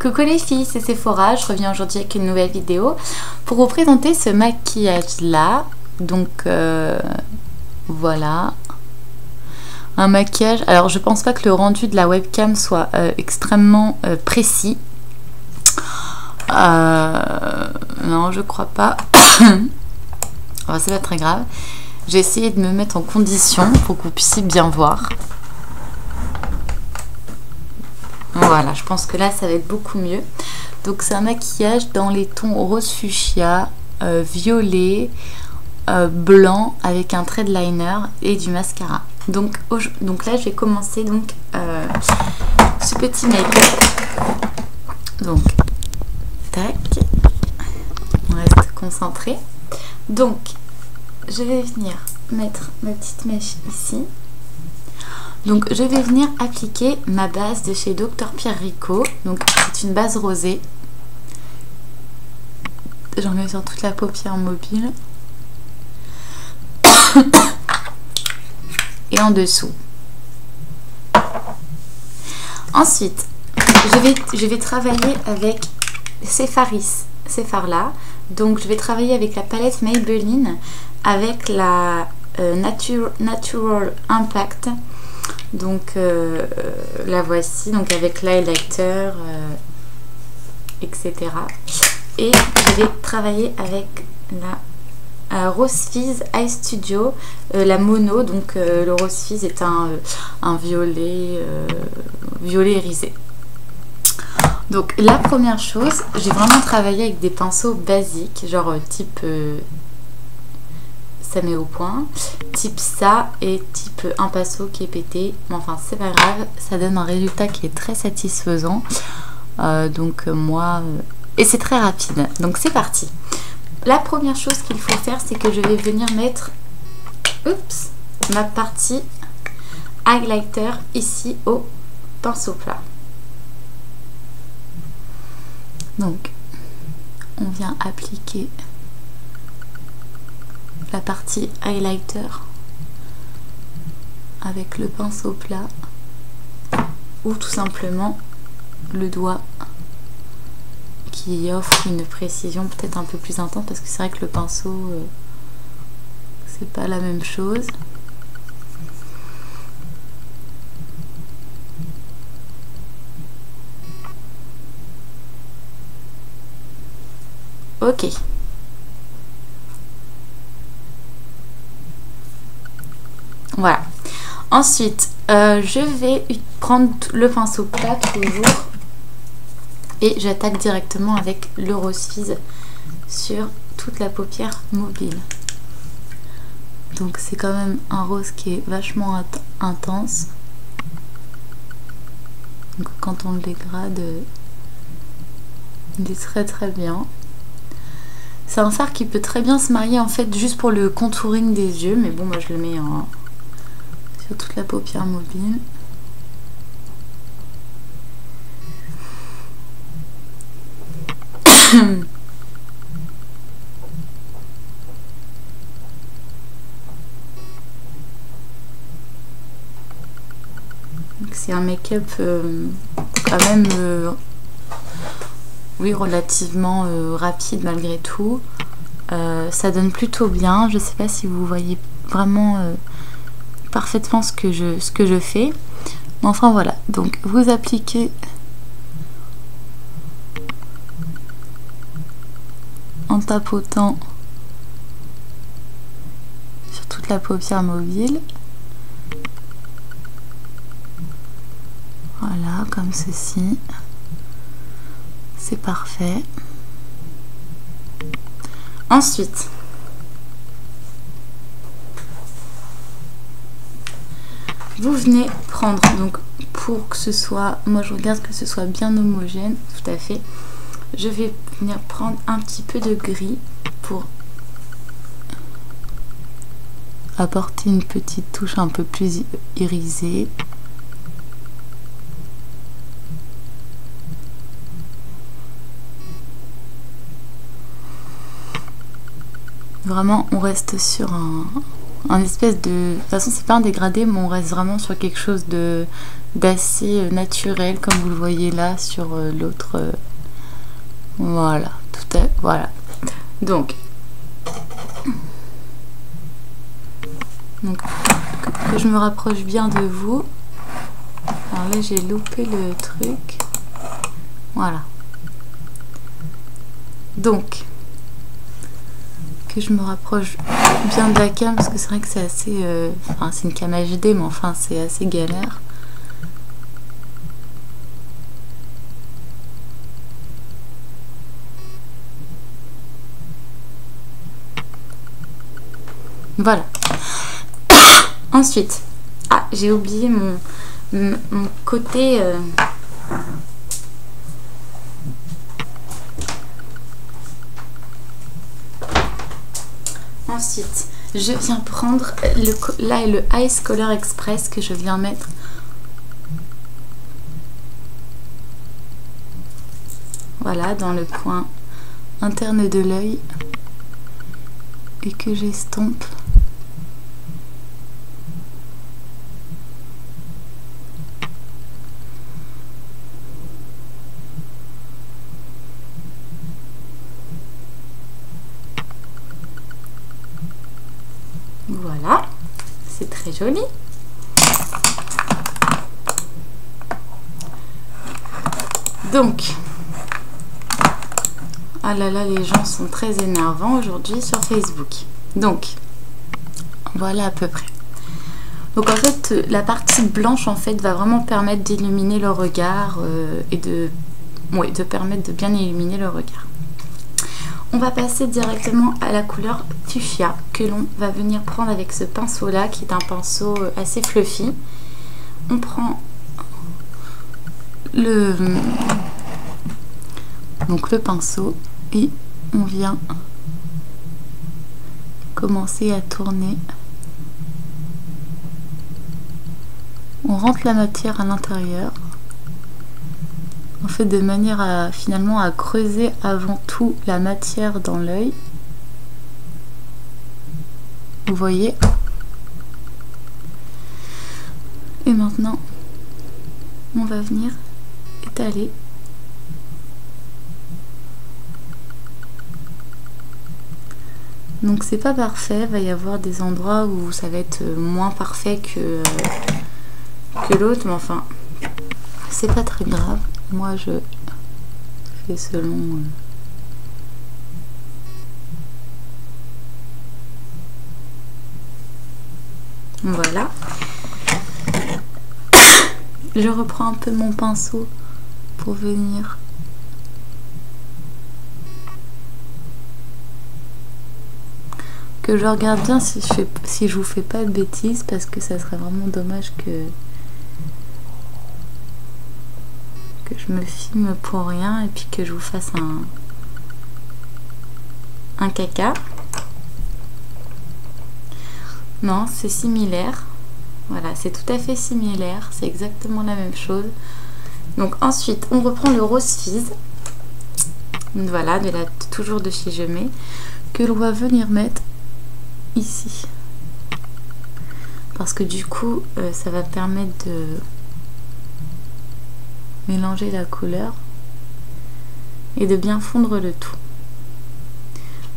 Coucou les filles, c'est Sephora, je reviens aujourd'hui avec une nouvelle vidéo pour vous présenter ce maquillage là. Donc voilà, un maquillage, alors je pense pas que le rendu de la webcam soit extrêmement précis, non je crois pas. Oh, c'est pas très grave, j'ai essayé de me mettre en condition pour que vous puissiez bien voir. Voilà, je pense que là ça va être beaucoup mieux. Donc c'est un maquillage dans les tons rose fuchsia, violet, blanc avec un trait de liner et du mascara. Donc là je vais commencer donc ce petit make-up. Donc tac, on reste concentré. Donc je vais venir mettre ma petite mèche ici. Donc je vais venir appliquer ma base de chez Dr Pierre Rico. Donc c'est une base rosée. J'en mets sur toute la paupière mobile. Et en dessous. Ensuite, je vais travailler avec ces fards là. Donc je vais travailler avec la palette Maybelline avec la Natural Impact. Donc la voici, donc avec l'highlighter, etc. Et je vais travailler avec la Rose Fizz Eye Studio, la mono. Donc le Rose Fizz est un violet, violet irisé. Donc la première chose, j'ai vraiment travaillé avec des pinceaux basiques, genre type ça met au point, type ça et type un pinceau qui est pété, mais enfin c'est pas grave, ça donne un résultat qui est très satisfaisant. Et c'est très rapide, donc c'est parti. La première chose qu'il faut faire, c'est que je vais venir mettre ma partie highlighter ici au pinceau plat. Donc on vient appliquer la partie highlighter avec le pinceau plat ou tout simplement le doigt qui offre une précision peut-être un peu plus intense, parce que c'est vrai que le pinceau c'est pas la même chose. Ok. Voilà. Ensuite, je vais prendre le pinceau plat toujours et j'attaque directement avec le Rose Fizz sur toute la paupière mobile. Donc c'est quand même un rose qui est vachement intense. Donc quand on le dégrade, il est très très bien. C'est un fard qui peut très bien se marier en fait juste pour le contouring des yeux, mais bon moi je le mets sur toute la paupière mobile. C'est un make-up quand même oui, relativement rapide malgré tout. Ça donne plutôt bien. Je sais pas si vous voyez vraiment parfaitement ce que je fais. Mais enfin voilà. Donc vous appliquez en tapotant sur toute la paupière mobile. Voilà, comme ceci. C'est parfait. Ensuite, vous venez prendre, donc pour que ce soit, moi je regarde que ce soit bien homogène, tout à fait. Je vais venir prendre un petit peu de gris pour apporter une petite touche un peu plus irisée. Vraiment, on reste sur un espèce de... De toute façon, c'est pas un dégradé, mais on reste vraiment sur quelque chose de d'assez naturel, comme vous le voyez là sur l'autre. Voilà, tout à voilà. Donc que je me rapproche bien de vous. Alors là j'ai loupé le truc. Voilà. Donc que je me rapproche bien de la cam, parce que c'est vrai que c'est assez enfin c'est une cam HD, mais enfin c'est assez galère. Voilà. Ensuite, ah, j'ai oublié mon côté ensuite, je viens prendre le Ice Color Express que je viens mettre. Voilà, dans le coin interne de l'œil et que j'estompe. Voilà, c'est très joli. Donc, ah là là, les gens sont très énervants aujourd'hui sur Facebook. Donc, voilà à peu près. Donc en fait, la partie blanche en fait va vraiment permettre d'illuminer le regard et de permettre de bien illuminer le regard. On va passer directement à la couleur fuchsia que l'on va venir prendre avec ce pinceau là qui est un pinceau assez fluffy. On prend le pinceau et on vient commencer à tourner. On rentre la matière à l'intérieur. On fait de manière à finalement à creuser avant tout la matière dans l'œil. Vous voyez. Et maintenant, on va venir étaler. Donc c'est pas parfait, il va y avoir des endroits où ça va être moins parfait que l'autre, mais enfin, c'est pas très grave. Moi je fais selon voilà. Je reprends un peu mon pinceau pour venir que je regarde bien si je vous fais pas de bêtises, parce que ça serait vraiment dommage que je me filme pour rien et puis que je vous fasse un caca. Non, c'est similaire. Voilà, c'est tout à fait similaire, c'est exactement la même chose. Donc ensuite, on reprend le rose fizz. Voilà, toujours de chez Je Mets, que l'on va venir mettre ici. Parce que du coup, ça va permettre de mélanger la couleur et de bien fondre le tout.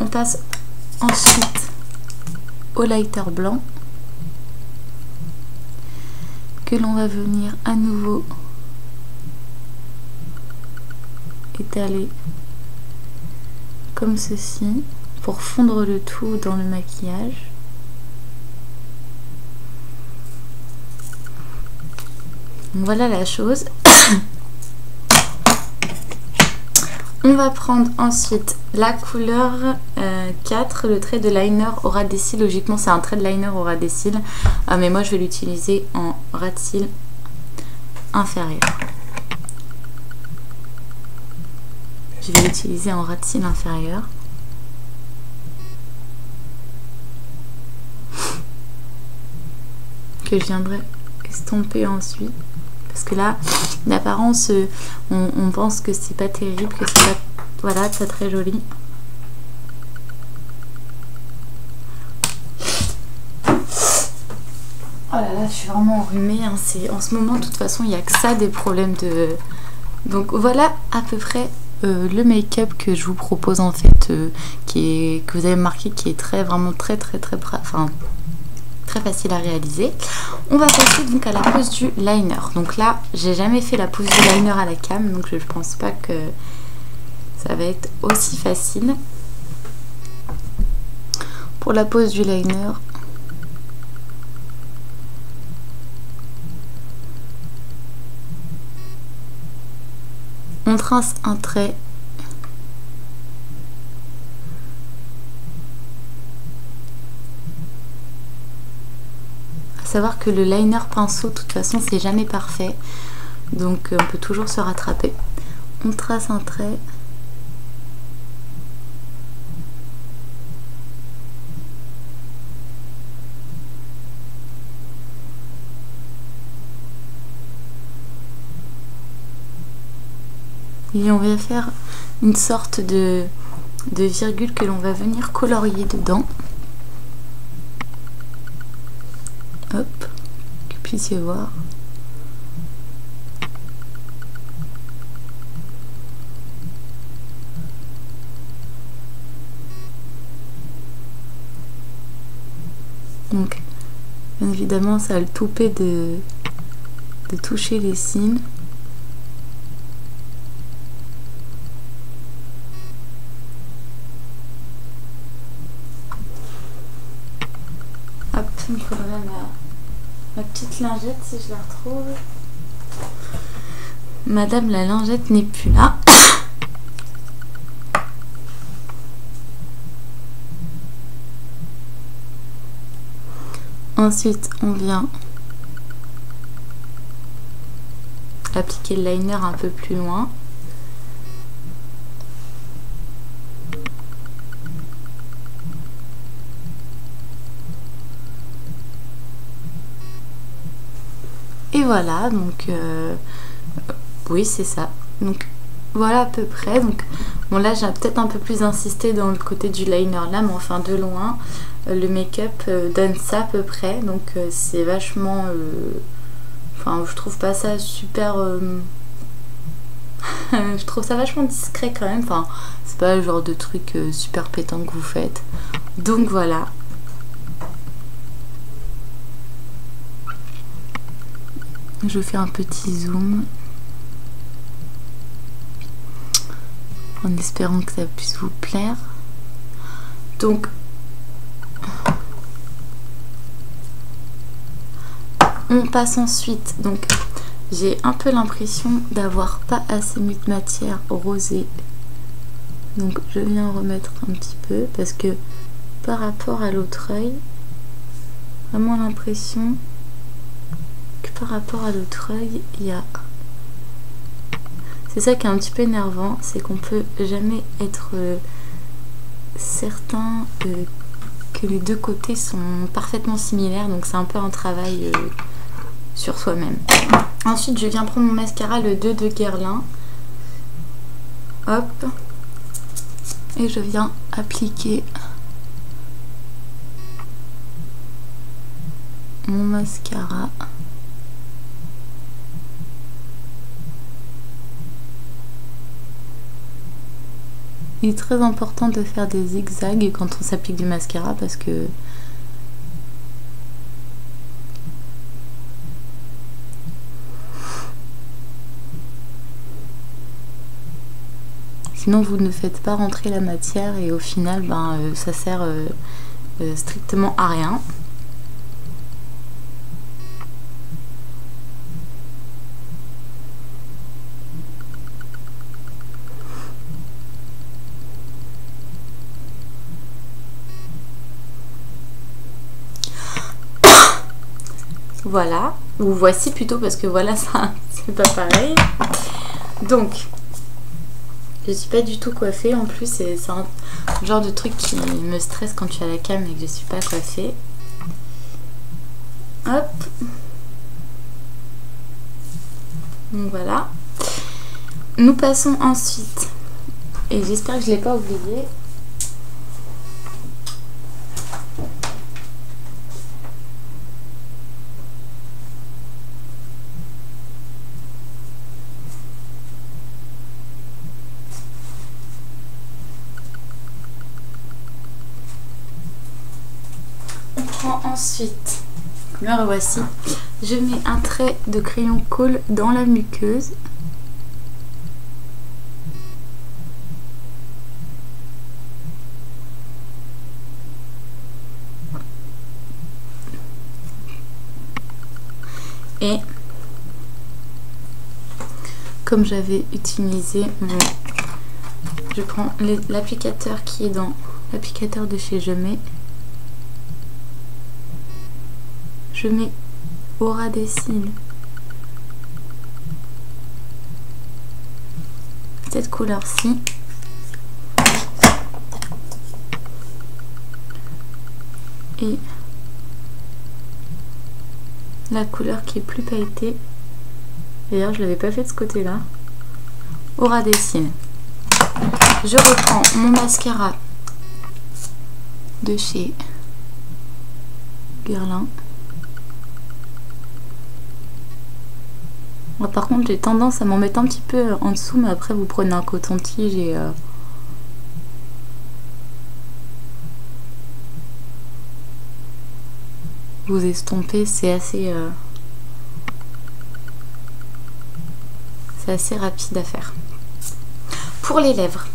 On passe ensuite au lighter blanc que l'on va venir à nouveau étaler comme ceci pour fondre le tout dans le maquillage. Voilà la chose. On va prendre ensuite la couleur 4, le trait de liner au ras des cils. Logiquement c'est un trait de liner au ras des cils, mais moi je vais l'utiliser en ras de cils inférieur. Je vais l'utiliser en ras de cils inférieur. Que je viendrai estomper ensuite. Parce que là, l'apparence, on pense que c'est pas terrible, que c'est pas, voilà, pas très joli. Oh là là, je suis vraiment enrhumée, hein. En ce moment, de toute façon, il n'y a que ça, des problèmes de... Donc voilà à peu près le make-up que je vous propose en fait, que vous avez marqué, qui est vraiment très facile à réaliser. On va passer donc à la pose du liner. Donc là, j'ai jamais fait la pose du liner à la cam, donc je pense pas que ça va être aussi facile. Pour la pose du liner, on trace un trait. À savoir que le liner pinceau, de toute façon, c'est jamais parfait. Donc on peut toujours se rattraper. On trace un trait. Et on va faire une sorte de virgule que l'on va venir colorier dedans. Hop, que vous puissiez voir. Donc, bien évidemment, ça a le toupet de toucher les cils. Hop, il me faudrait ma petite lingette si je la retrouve. Madame la lingette n'est plus là. Ensuite, on vient appliquer le liner un peu plus loin. Et voilà, donc oui, c'est ça. Donc voilà à peu près. Donc bon, là j'ai peut-être un peu plus insisté dans le côté du liner là, mais enfin de loin le make-up donne ça à peu près. Donc c'est vachement enfin je trouve pas ça super je trouve ça vachement discret quand même. Enfin c'est pas le genre de truc super pétant que vous faites. Donc voilà. Je fais un petit zoom en espérant que ça puisse vous plaire. Donc on passe ensuite, donc j'ai un peu l'impression d'avoir pas assez mis de matière rosée, donc je viens remettre un petit peu parce que par rapport à l'autre œil, vraiment l'impression que par rapport à l'autre œil, il y a... C'est ça qui est un petit peu énervant, c'est qu'on peut jamais être certain que les deux côtés sont parfaitement similaires, donc c'est un peu un travail sur soi-même. Ensuite, je viens prendre mon mascara, le 2 de Guerlain. Hop. Et je viens appliquer mon mascara. Il est très important de faire des zigzags quand on s'applique du mascara parce que sinon vous ne faites pas rentrer la matière et au final ça sert strictement à rien. Voilà, ou voici plutôt parce que voilà, ça c'est pas pareil. Donc je suis pas du tout coiffée, en plus c'est un genre de truc qui me stresse quand je suis à la cam et que je suis pas coiffée. Hop. Donc voilà. Nous passons ensuite, et j'espère que je l'ai pas oublié, prends ensuite, me revoici, je mets un trait de crayon colle dans la muqueuse. Et comme j'avais utilisé je prends l'applicateur qui est dans l'applicateur de chez Je mets au ras des cils cette couleur-ci. Et la couleur qui est plus pailletée, d'ailleurs je l'avais pas fait de ce côté là, au ras des cils. Je reprends mon mascara de chez Guerlain. Moi, par contre j'ai tendance à m'en mettre un petit peu en dessous, mais après vous prenez un coton-tige et vous estompez, c'est assez rapide à faire. Pour les lèvres,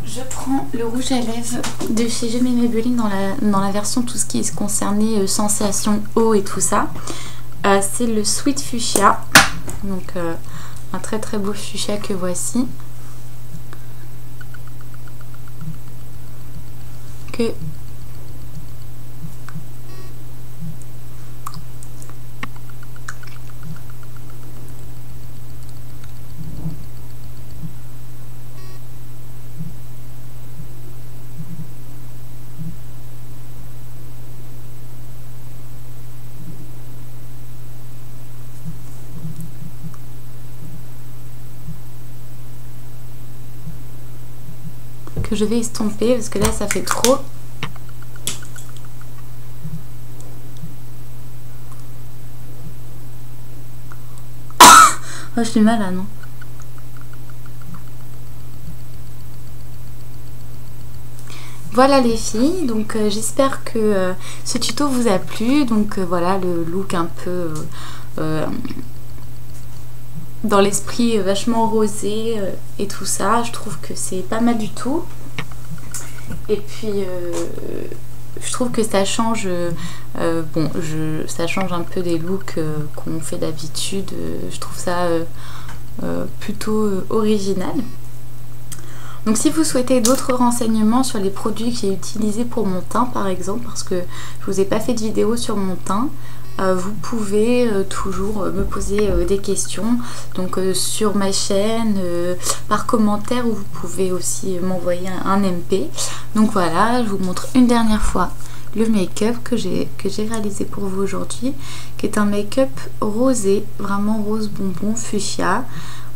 je prends le rouge à lèvres de chez Je mets Maybelline dans la version tout ce qui est concerné sensation eau et tout ça. C'est le Sweet Fuchsia, donc un très très beau fuchsia que voici, que je vais estomper parce que là ça fait trop. Oh, je suis mal là, non? Voilà les filles, donc j'espère que ce tuto vous a plu. Donc voilà le look un peu dans l'esprit vachement rosé et tout ça. Je trouve que c'est pas mal du tout. Et puis je trouve que ça change ça change un peu des looks qu'on fait d'habitude. Je trouve ça plutôt original. Donc si vous souhaitez d'autres renseignements sur les produits que j'ai utilisés pour mon teint par exemple, parce que je vous ai pas fait de vidéo sur mon teint, vous pouvez toujours me poser des questions donc sur ma chaîne, par commentaire, ou vous pouvez aussi m'envoyer un MP. Donc voilà, je vous montre une dernière fois le make-up que j'ai réalisé pour vous aujourd'hui, qui est un make-up rosé, vraiment rose bonbon fuchsia,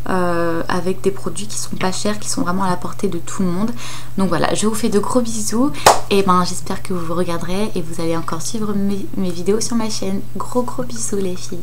avec des produits qui sont pas chers, qui sont vraiment à la portée de tout le monde. Donc voilà, je vous fais de gros bisous et j'espère que vous regarderez et vous allez encore suivre mes vidéos sur ma chaîne. Gros bisous les filles.